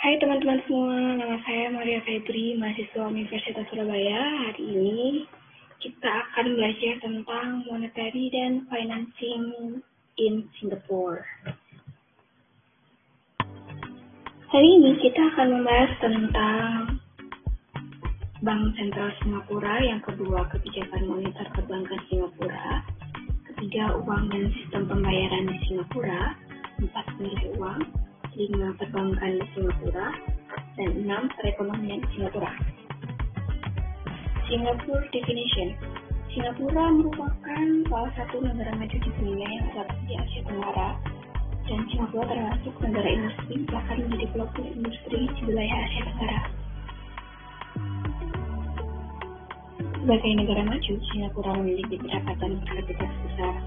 Hai teman-teman semua, nama saya Maria Febri, mahasiswa Universitas Surabaya. Hari ini kita akan belajar tentang monetary dan financing in Singapore. Hari ini kita akan membahas tentang Bank Sentral Singapura, yang kedua kebijakan moneter perbankan Singapura, ketiga uang dan sistem pembayaran di Singapura, 4 nilai uang, 5 perbankan di Singapura, dan 6 perekonomian di Singapura. Singapore definition. Singapura merupakan salah satu negara maju di dunia yang terletak di Asia Tenggara, dan Singapura termasuk negara industri, bahkan menjadi pelopor industri di wilayah Asia Tenggara. Sebagai negara maju, Singapura memiliki pendapatan per kapita sebesar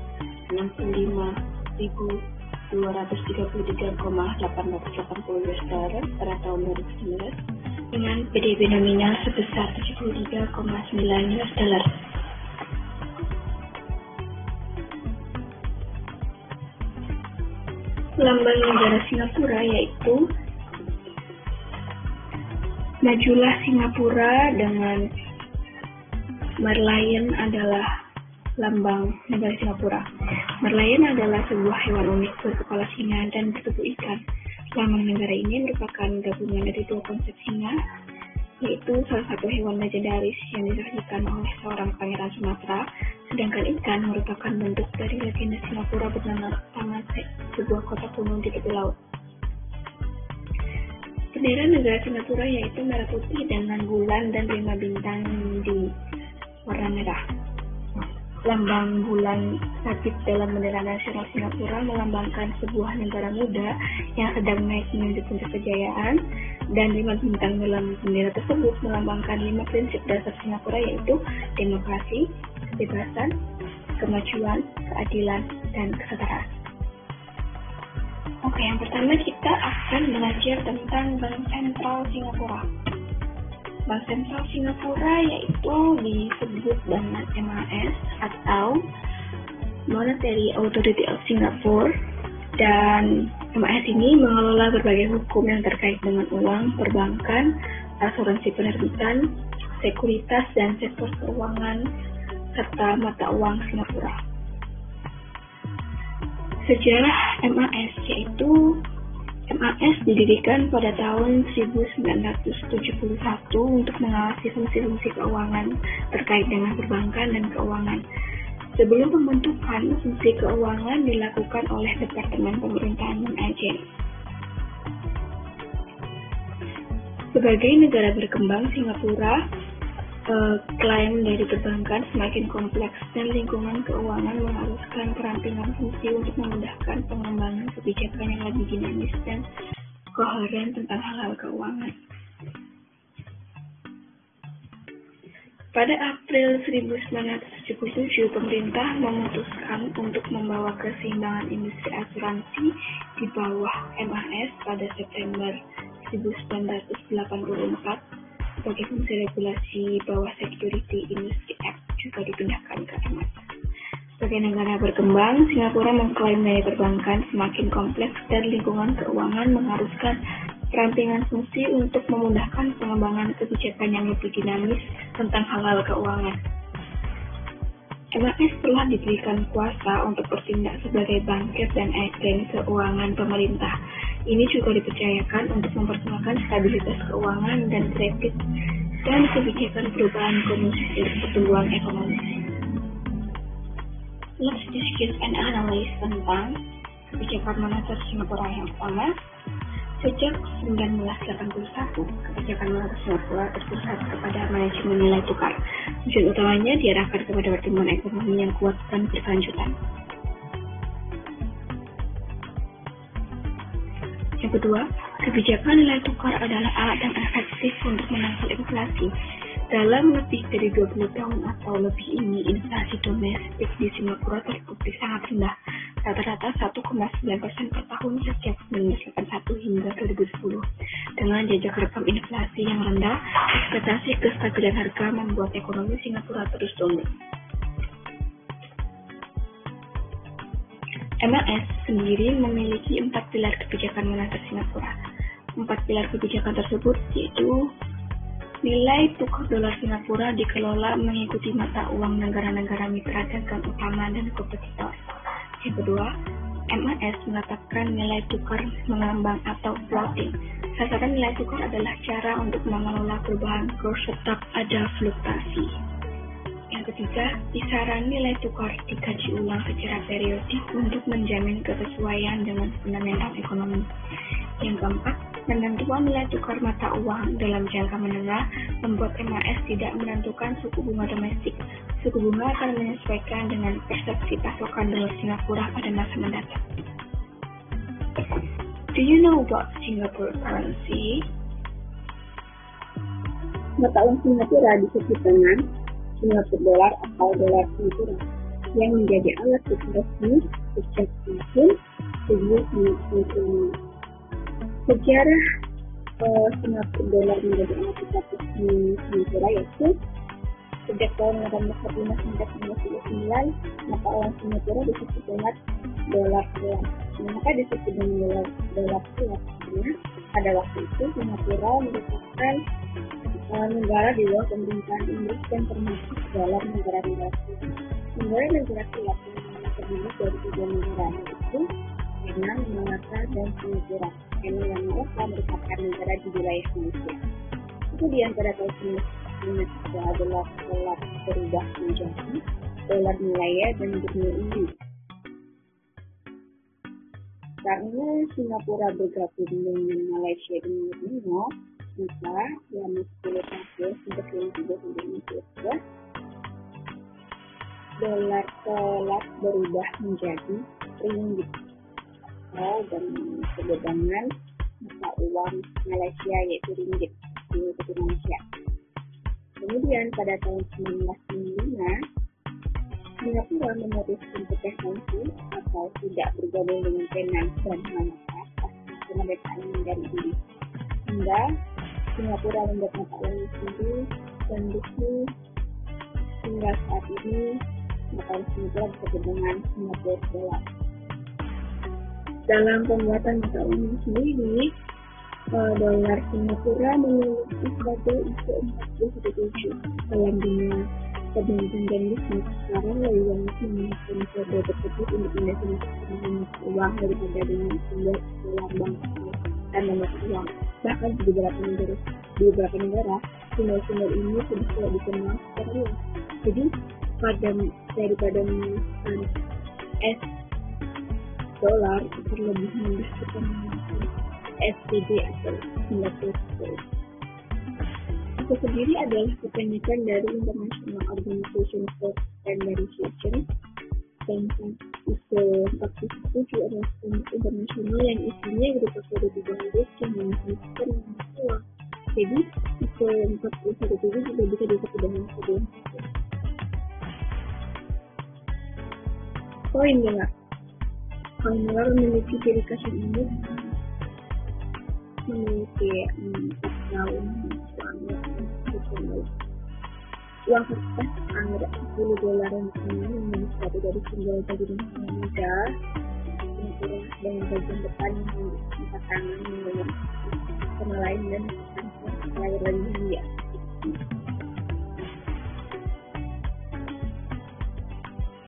65.233,880 US dollar pada tahun 2019 dengan PDB nominal sebesar 73,9 US dollar. Lambang negara Singapura yaitu majulah Singapura, dengan merlion adalah lambang negara Singapura. Merlion adalah sebuah hewan unik berkepala singa dan bertubuh ikan. Lambang negara ini merupakan gabungan dari dua konsep singa, yaitu salah satu hewan legendaris yang disaksikan oleh seorang pangeran Sumatera, sedangkan ikan merupakan bentuk dari legenda Singapura bernama Tamaset, sebuah kota kuno di tepi laut. Bendera negara Singapura yaitu merah putih dengan bulan dan 5 bintang di warna merah. Lambang bulan sabit dalam bendera nasional Singapura melambangkan sebuah negara muda yang sedang naik menuju puncak kejayaan, dan 5 bintang dalam bendera tersebut melambangkan 5 prinsip dasar Singapura, yaitu demokrasi, kebebasan, kemajuan, keadilan, dan kesetaraan. Oke, yang pertama kita akan belajar tentang Bank Sentral Singapura. Bank Sentral Singapura yaitu disebut dengan MAS atau Monetary Authority of Singapore, dan MAS ini mengelola berbagai hukum yang terkait dengan uang, perbankan, asuransi penerbitan, sekuritas, dan sektor keuangan serta mata uang Singapura. Sejarah MAS yaitu MAS didirikan pada tahun 1971 untuk mengawasi fungsi-fungsi keuangan terkait dengan perbankan dan keuangan. Sebelum pembentukan, fungsi keuangan dilakukan oleh Departemen Pemerintahan dan Agen. Sebagai negara berkembang, Singapura klaim dari perbankan semakin kompleks, dan lingkungan keuangan mengharuskan perampingan fungsi untuk memudahkan pengembangan kebijakan yang lebih dinamis dan koheren tentang hal-hal keuangan. Pada April 1977, pemerintah memutuskan untuk membawa keseimbangan industri asuransi di bawah MAS pada September 1984. Sebagai fungsi regulasi bawah Security Industry Act juga dipindahkan ke MAS. Sebagai negara berkembang, Singapura mengklaim dari perbankan semakin kompleks dan lingkungan keuangan mengharuskan perampingan fungsi untuk memudahkan pengembangan kebijakan yang lebih dinamis tentang hal-hal keuangan. MAS telah diberikan kuasa untuk bertindak sebagai bangkir dan agen keuangan pemerintah. Ini juga dipercayakan untuk mempertahankan stabilitas keuangan dan kredit dan kebijakan perubahan kondisi pertumbuhan ekonomi. Let's discuss and analyze tentang kebijakan moneter Singapura yang pertama. Sejak 1981, kebijakan moneter Singapura terpusat kepada manajemen nilai tukar. Tujuan utamanya diarahkan kepada pertumbuhan ekonomi yang kuat dan berkelanjutan. Yang kedua, kebijakan nilai tukar adalah alat yang efektif untuk menangkal inflasi. Dalam lebih dari 20 tahun atau lebih ini, inflasi domestik di Singapura terbukti sangat rendah, rata-rata 1,9% per tahun sejak 1981 hingga 2010. Dengan jejak rekam inflasi yang rendah, ekspektasi kestabilan harga membuat ekonomi Singapura terus tumbuh. MAS sendiri memiliki 4 pilar kebijakan moneter Singapura. 4 pilar kebijakan tersebut, yaitu nilai tukar dolar Singapura dikelola mengikuti mata uang negara-negara mitra dagang utama dan kompetitor. Yang kedua, MAS menetapkan nilai tukar mengambang atau floating. Sasaran nilai tukar adalah cara untuk mengelola perubahan kurs tetap ada fluktuasi. Yang ketiga, kisaran nilai tukar dikaji ulang secara periodik untuk menjamin kesesuaian dengan fundamental ekonomi. Yang keempat, penentuan nilai tukar mata uang dalam jangka menengah membuat MAS tidak menentukan suku bunga domestik. Suku bunga akan menyesuaikan dengan persepsi pasokan dolar Singapura pada masa mendatang. Do you know about Singapore currency? Mata uang Singapura disebut dengan Singapura dolar atau dolar Singapura yang menjadi alat tukar resmi sejak tahun 1995. Sejarah Singapura dolar menjadi alat tukar resmi Singapura yaitu sejak tahun 1845 sampai 1939, mata uang Singapura disebut dengan dolar kuat. Mengapa disebut dengan dolar kuat? Karena pada waktu itu Singapura merupakan negara di bawah pemerintahan Inggris dan termasuk dalam negara-negara kuat. Negara-negara kuat yang terdiri dari 3 negara yaitu Vietnam, Malaka, dan Singapura. Yang mereka merupakan negara di wilayah Malaysia. Kemudian pada tahun 1990 adalah dolar berubah menjadi dolar Malaya dan dunia Inggris. Karena Singapura bergabung dengan Malaysia dan Borneo, maka selama 10 tahun sejak 1992 dolar telah berubah menjadi ringgit dan kebebangan mata uang Malaysia yaitu ringgit di Malaysia. Kemudian pada tahun 1995 Singapura memutuskan intervensi atau tidak bergabung dengan Vietnam dan Malaka atas kemerdekaan dari Inggris. Hingga Singapura membuat mata uang sendiri dan hingga saat ini mata uang Singapura disebut dengan Singapura dolar. Dalam pembuatan mata uang sendiri, dolar Singapura memiliki sebagai ISO 417 dalam dunia perbankan dan bisnis. Sekarang lebih banyak menggunakan kode tersebut untuk mendefinisikan mata uang daripada dengan simbol dolar bank dan nomor uang. Bahkan di beberapa negara simbol-simbol ini sudah tidak dikenal secara luas. Jadi daripada menggunakan S dolar terlebih mudah kita menggunakan SGD atau Singapore. Itu sendiri adalah kependekan dari International Organization for Standardization dan ISO 417 adalah standar internasional yang isinya berupa kode huruf yang menunjukkan mata uang. Jadi ISO 417 juga bisa disebut dengan kode koin dolar. Koin dolar memiliki ciri khas yang unik, memiliki tahun uang kertas anggaran 10 dolar yang menjadi satu dari simbol bagian muda dengan bagian depan yang empat tangan dengan sama lain dan layar lagi India.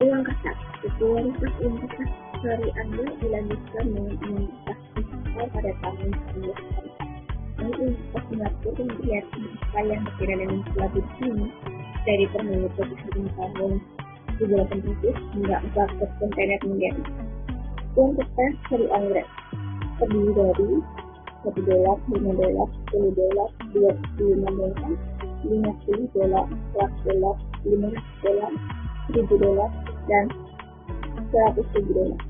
Uang kertas, popularitas uang kertas dari Anda dilanjutkan dengan uang kertas digital pada tahun 1940. Uang kertas Singapura kemudian yang berbeda dengan selabut ini dari tahun 1800 hingga 400 kontainer kemudian. Uang kertas dari Anggrek terdiri dari 1 dolar, 5 dolar, 10 dolar, 25 dolar, 50 dolar, 100 dolar, 500 dolar, 1000 dolar, dan 100.000 dolar.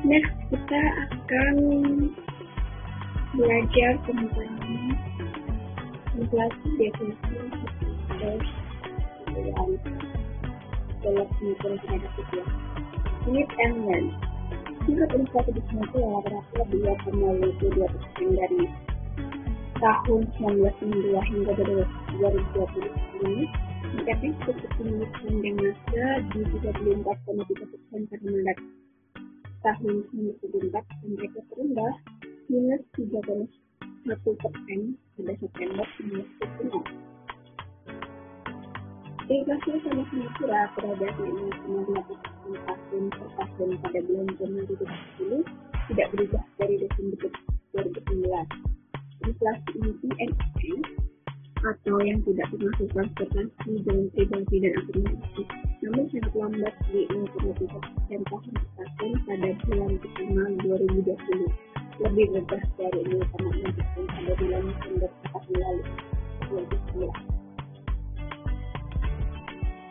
Next, kita akan belajar tentang inflasi definisi terus dalam dolar Singapura terhadap rupiah. Unit and learn. Tingkat inflasi di Singapura rata-rata 2,52% dari tahun 1962 hingga 2020 ini mencapai pertumbuhan sepanjang masa di 34,3% pada Maret tahun 1994 dan mereka terendah minus 3,1% pada September 2010. Inflasi sama Singapura berada di 0,8% tahun per tahun pada bulan Januari 2010 tidak berubah dari Desember 2019. Inflasi inti NIS atau yang tidak termasuk transportasi dan pribadi dan akomodasi namun sangat lambat di 0,3% tahun per tahun pada bulan pertama 2020, lebih rendah dari 0,6% pada bulan Desember tahun lalu 2019.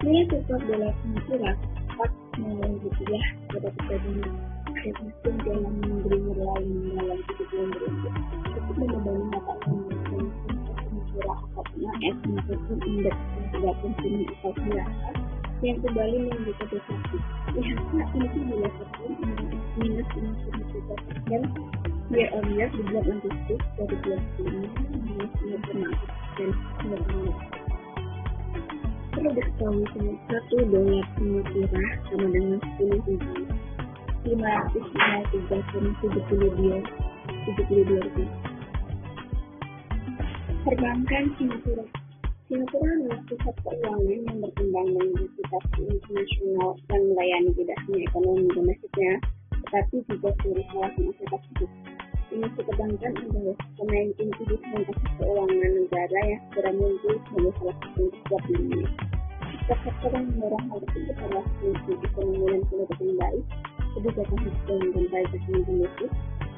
Nilai tukar dolar Singapura sempat melawan rupiah pada perdagangan akhir musim dalam membeli lain dalam 7 bulan berikut cukup membebani mata uang dan Singapura atau NIS mencapai indeks harga konsumen atau biasa yang kembali menunjukkan deflasi. IHSG inti di level minus 0,3% year on year di bulan Agustus 2020 minus 0,6%. Perlu diketahui satu dolar Singapura sama dengan 10.553,72 rupiah. Perbankan Singapura. Singapura adalah pusat keuangan yang berkembang dengan reputasi internasional dan melayani tidak hanya ekonomi domestiknya, tetapi juga seluruh kawasan Asia Pasifik. Industri perbankan adalah pemain inti di transaksi keuangan negara yang segera muncul sebagai salah satu kuat di dunia. Sektor yang mendorong hal tersebut adalah fungsi ekonomi dan politik yang baik, kebijakan hukum dan privasi domestik,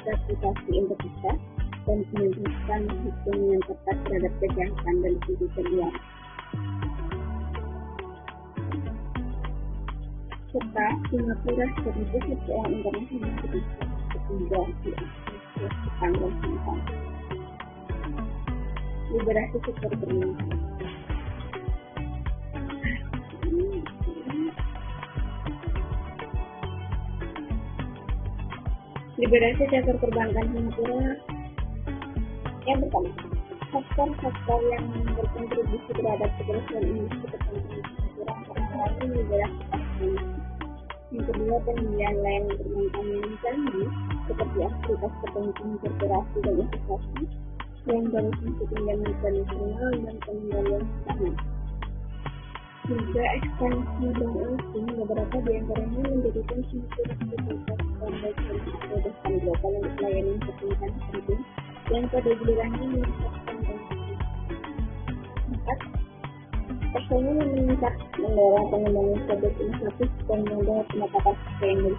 reputasi integritas, dan penegakan hukum yang tepat terhadap kejahatan dan kebijakan luar. Serta Singapura sebagai pusat keuangan internasional ketiga di sepanjang Singapura. Liberasi sektor perbankan. Liberasi sektor perbankan Singapura. Yang pertama, faktor-faktor yang berkontribusi terhadap keberhasilan industri perbankan Singapura antara lain liberasi pasar. Yang kedua, penyediaan layanan perbankan yang canggih seperti aktivitas perbankan korporasi dan investasi yang dari fungsi pinjaman tradisional dan pengendalian saham. Juga ekspansi bank asing, beberapa di antaranya menjadikan Singapura sebagai standar atau bahkan global untuk layanan perbankan penting yang pada gilirannya meningkatkan bank. 4. Personil yang meningkat mendorong pengembangan produk inovatif dan modal pendapatan sustainable.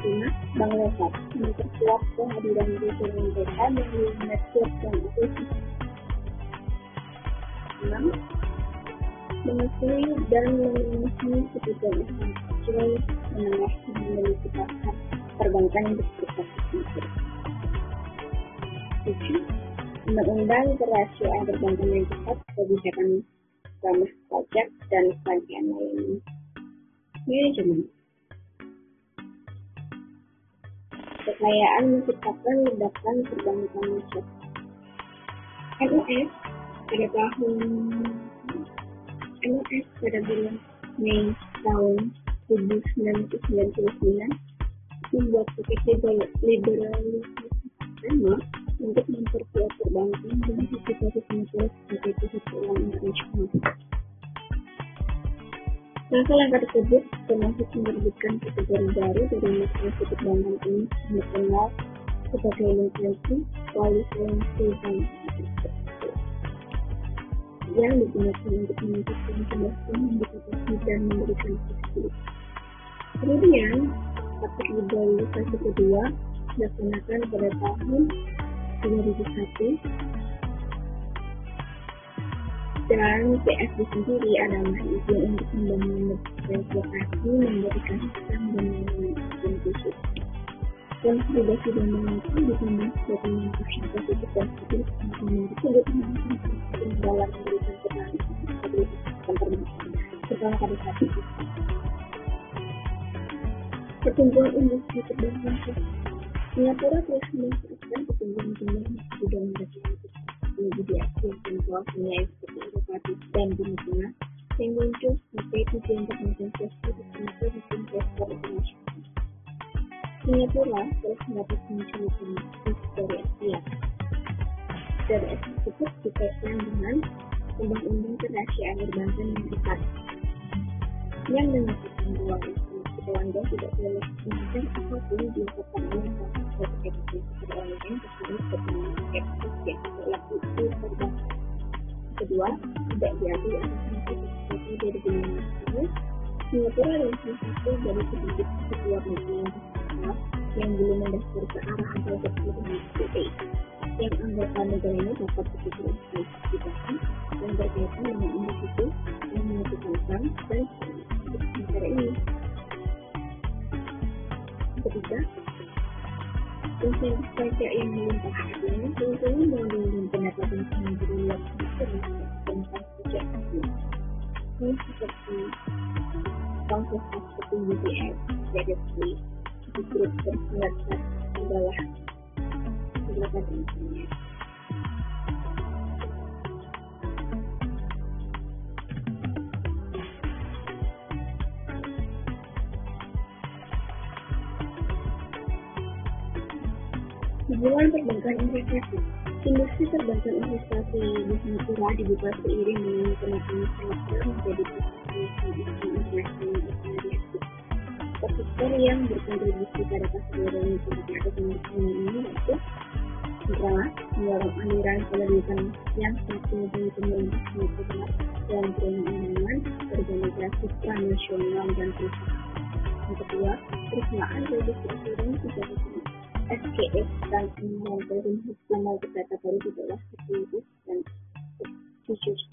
5. Bank lokal memperkuat kehadiran retail mereka melalui network dan akuisisi. 6. Mengusui dan memenuhi kebutuhan usaha kecil menengah yang memiliki pasar perbankan yang berkualitas. 7. Undang-undang kerahasiaan perbankan yang tepat, kebijakan ramah pajak dan pelatihan layanan manajemen. Kekayaan menciptakan ledakan perbankan Malaysia. NIS pada bulan Mei tahun 1999 membuat paket liberalisasi pertama untuk memperkuat perbankan dan reputasi Singapura sebagai pusat keuangan internasional. Langkah-langkah tersebut termasuk menerbitkan kategori baru dari institusi perbankan ini yang dikenal sebagai Liquidity Policy Bank yang digunakan untuk menentukan kebijakan yang diketahui dan memberikan fleksibilitas. Kemudian, paket liberalisasi kedua dilaksanakan pada tahun 2001 dan PSB sendiri adalah izin untuk membangun lokasi, memberikan sistem dan manajemen khusus. Konsolidasi dan mengikuti ditambah dengan action positif dan positif yang tersebut menghasilkan dalam memberikan stabilitas dan permasalahan terutama pada saat itu. Pertumbuhan industri perbankan Singapura telah memanfaatkan pertumbuhan jumlah dan mereka di Asia Sentral nilai seperti edukatif dan Timur Tengah yang muncul sebagai tujuan untuk menginvestasi di Singapura di investor internasional. Singapura terus mendapat penculikan dari Asia. Dari Asia tersebut dikaitkan dengan undang-undang kerahasiaan perbankan yang ketat yang mengatakan bahwa Anda tidak boleh mengajar apapun di lakukan oleh proses edukasi keuangan tersebut bernama ekspos yang berlaku di perbankan. Kedua, tidak diakui atas nasib sesuatu dari dunia tersebut. Singapura adalah salah satu dari sedikit keluar negeri yang belum mendaftar ke arah atau ke PTA yang anggota negaranya dapat berpikir kebijakan yang berkaitan dengan individu yang menentukan bank dan negara ini. Ketiga, insentif pajak yang melimpah artinya tentunya melalui pendapatan sendiri yang tentang pajak tersebut. Ini seperti konsultasi seperti UBS, Credit Suisse, di grup berpendapat adalah pendapatan insentif. Hubungan perbankan investasi. Industri perbankan investasi di Singapura dibuka seiring dengan kenaikan Singapura menjadi posisi industri investasi bervariasi. Sektor yang berkontribusi pada keseluruhan negara ekonomi ini yaitu pertama, mendorong aliran pendidikan yang semakin tinggi pemerintah Singapura dalam perundang-undangan, organisasi transnasional dan perusahaan. Yang kedua, perusahaan registrasi dan asuransi SKS dan Investment Nasional Data baru adalah sekuritas dan futures.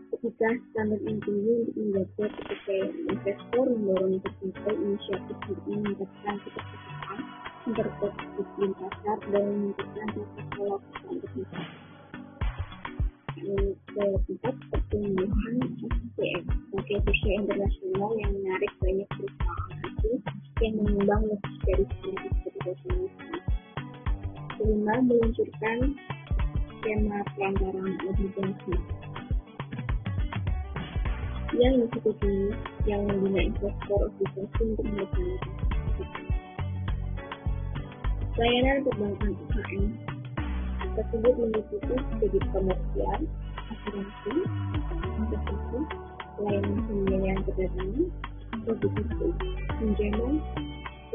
Ketiga, standar yang tinggi untuk menjaga kepercayaan investor mendorong berbagai inisiatif untuk meningkatkan kepercayaan berkelanjutan pasar dan meningkatkan tata kelola perusahaan tersebut. Yang keempat, pertumbuhan SCM sebagai bursa internasional yang menarik banyak perusahaan asing yang menyumbang lebih dari 100%. Kelima, meluncurkan skema pelanggaran obligasi yang disetujui yang membina investor obligasi untuk melaksanakan layanan perbankan UKM tersebut meliputi kredit komersial, asuransi, investasi, layanan pembiayaan perdagangan, obligasi, pinjaman,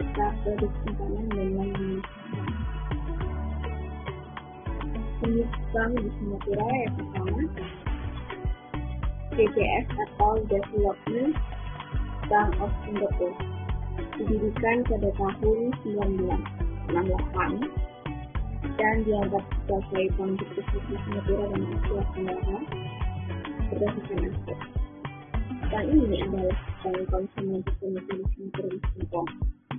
serta produk simpanan dan lain-lain. Jenis bank di Singapura yang pertama, DBS atau Development Bank of Singapore, didirikan pada tahun 1968 dan dianggap sebagai bank terbesar di Singapura dan Asia Tenggara berdasarkan aset. Bank ini adalah bank konsumen terbesar di Singapura dan Hongkong,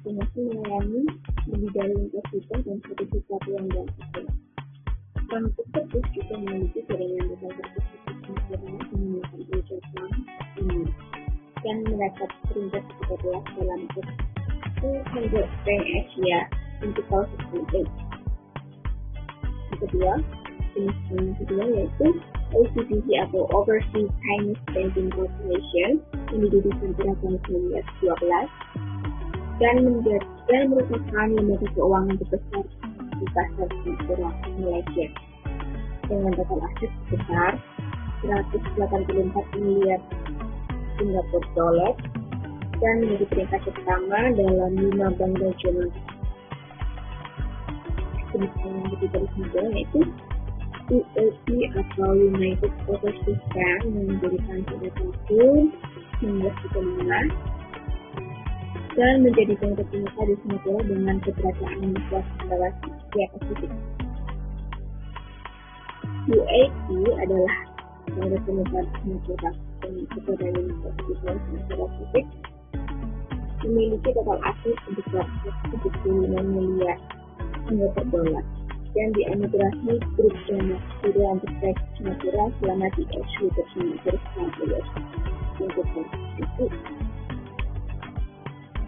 yang masih melayani lebih dari 4 juta dan 1 juta pelanggan tersebut. Bank tersebut juga memiliki jaringan berbagai institusi Singapura menggunakan Deutsche Bank ini yang mendapat peringkat ke-13 dalam top 200 Bank Asia in 2008. Yang kedua, jenis bank yang kedua yaitu OCBC atau Overseas Chinese Banking Corporation yang didirikan pada tahun 2012 dan merupakan lembaga keuangan terbesar di pasar Singapura, Malaysia dengan total aset sebesar 184 miliar Singapura dolar dan menjadi peringkat pertama dalam 5 bank regional. Jenis yang ketiga di Singapura yaitu UOB atau United Overseas Bank yang didirikan pada tahun 1935 dan menjadi bank terkemuka di Singapura dengan keberadaan luas luas Asia Pasifik. UAB adalah bank terkemuka di Singapura dan keberadaan luas Asia Pasifik, memiliki total aset sebesar 75 miliar Singapura dolar dan dianugerahi grup dana Dewan Terbaik Singapura selama 3 bersama bersama untuk itu.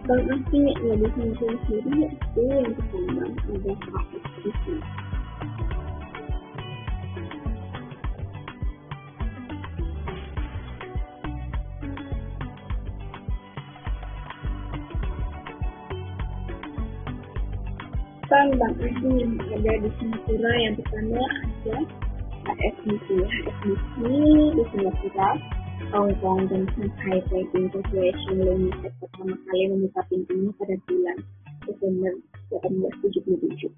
Bank asing yang ada di Singapura sendiri yaitu yang pertama ada HSBC. Delapan bank asing yang ada di Singapura. Yang pertama ada HSBC. HSBC di Singapura, Hong Kong dan Shanghai Trading Corporation Limited pertama kali membuka pintunya pada bulan Desember 1877.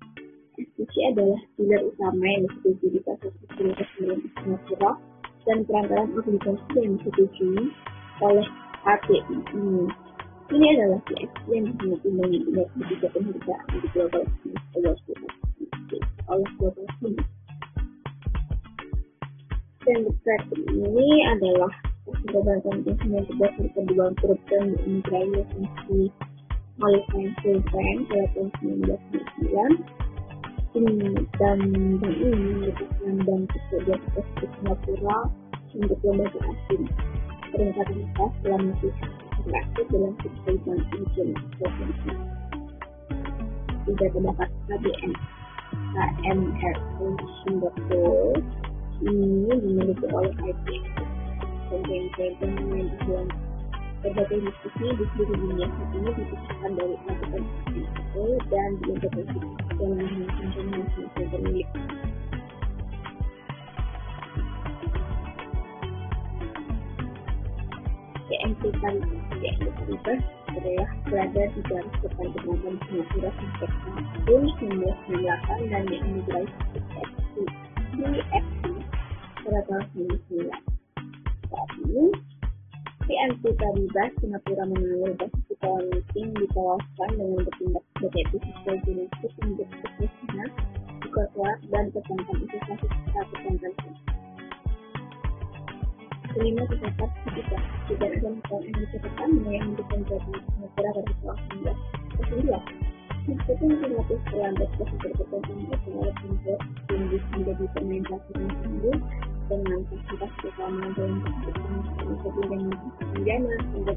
HSBC adalah dealer utama yang disetujui di pasar sekuritas di Singapura dan perantaran obligasi yang disetujui oleh HPI ini. Ini adalah CSI yang dimiliki dengan indeks ketiga penghargaan di Global Business Awards oleh Global Business. Dan Platinum ini adalah global competition yang berdasarkan dua grup dan diintegrasi lisensi Qualifying Program pada tahun 1999. Dan ini merupakan bank ketiga di Singapura untuk lembaga asing. Peringkatan atas telah masih aktif dalam survei Bank Indonesia. Tidak terdapat KMR Singapura ini dimiliki oleh IPS dan BNP yang dijual. Berbagai diskusi di seluruh dunia saat ini dipisahkan dari melakukan itu dan diintegrasi dalam menggunakan komunikasi pemilik. BNP Paribas adalah berada di garis depan penonton Singapura sejak tahun 1998 dan diintegrasi CFC pada tahun 1999. Saat ini, BNP Paribas Singapura mengambil posisi pemimpin di kawasan dengan bertindak sebagai bisnis koordinasi untuk profesional, buka kuat dan perbankan investasi serta perbankan. Kelima terdapat ketika tidak ada masalah yang dicatatkan yang menjadi Singapura pada tahun 1999. Meskipun relatif terlambat proses berkembang oleh Singapura tinggi menjadi pemain pasar sendiri dengan fasilitas utama dalam kemudian pinjaman untuk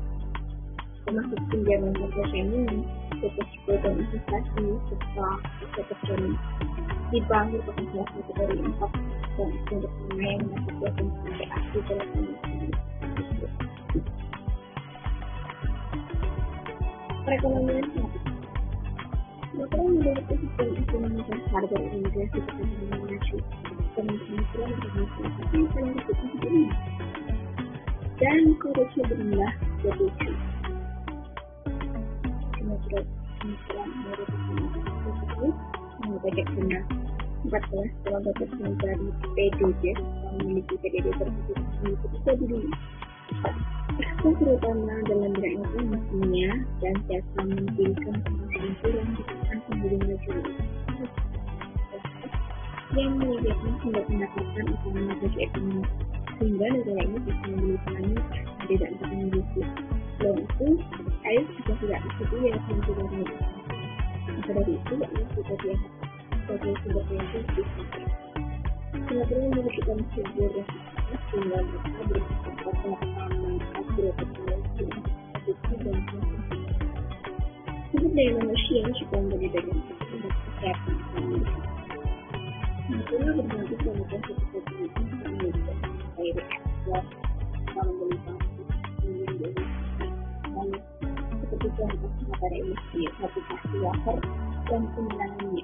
termasuk pinjaman konvensional, deposito dan investasi serta kepercayaan di bank merupakan salah satu dari 4 bank untuk pemain yang mengakibatkan sebagai aktif dalam perekonomian Singapura memiliki sistem ekonomi dasar berintegrasi perdagangan nasional dan Singapura merupakan salah satu yang paling besar di dunia dan korupsi berendah bertujuh. Singapura merupakan pajak rendah 14 telah berkembang dari PDB yang memiliki PDB tersebut ketiga di dunia. Faktor terutama dalam bidang ekonominya dan jasa memberikan pemahaman kurang di depan pembeli nasional yang menyediakan sumber pendapatan utama bagi ekonomi sehingga negara ini bisa membeli petani tidak berindustri. Selain itu, air juga tidak tersedia yang tidak baik. Maka dari itu, air juga dianggap sebagai sumber daya di Singapura memiliki kondisi geografis sehingga mereka berkesempatan pengalaman agroteknologi, produksi dan konsumsi. Sumber daya manusia juga menjadi bagian penting dari kesehatan ekonomi. Singapura berbagai komunitas seperti Indonesia, air ekspor, dalam belikan dan seperti contoh materi emisi, aplikasi water dan penanganannya.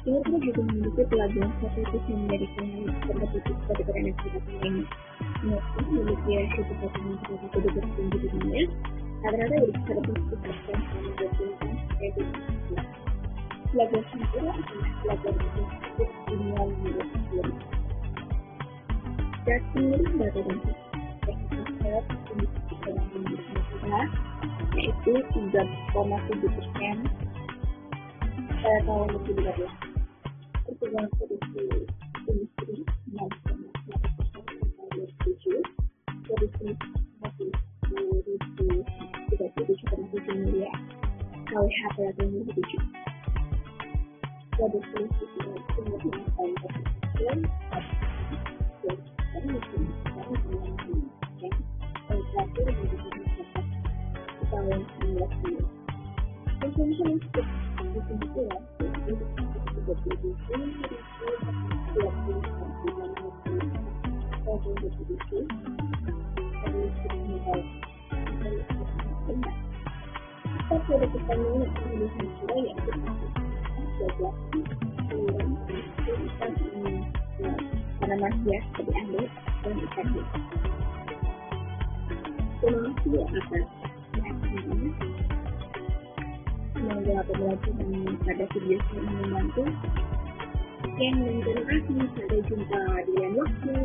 Singapura juga memiliki pelabuhan strategis yang menjadikan kompetitif pada negara lainnya. Singapura memiliki rasio perdagangan terbesar tertinggi di dunia, rata-rata berkisar 10% selama 20 tahun sebagai bisnis. Pelabuhan Singapura adalah pelabuhan terbesar di dunia yang sebelumnya. Timur data dan teknologi industri ekonomi di Singapura yaitu 3,7% pada tahun 2013. Pertumbuhan produksi industri 6,4% pada 2007, produksi masih 37,7 miliar KWH pada tahun 2007. Produksi industri lebih dari 4%. Tahun 1990. Konsumsi listrik di Singapura itu 30 Apa produk utamanya di Singapura yaitu belajar kemudian ikan tanaman hias seperti anggrek dan ikan hias. Terima kasih atas perhatiannya. Semoga pembelajaran pada video ini membantu. Sekian dan terima kasih. Sampai jumpa di lain waktu.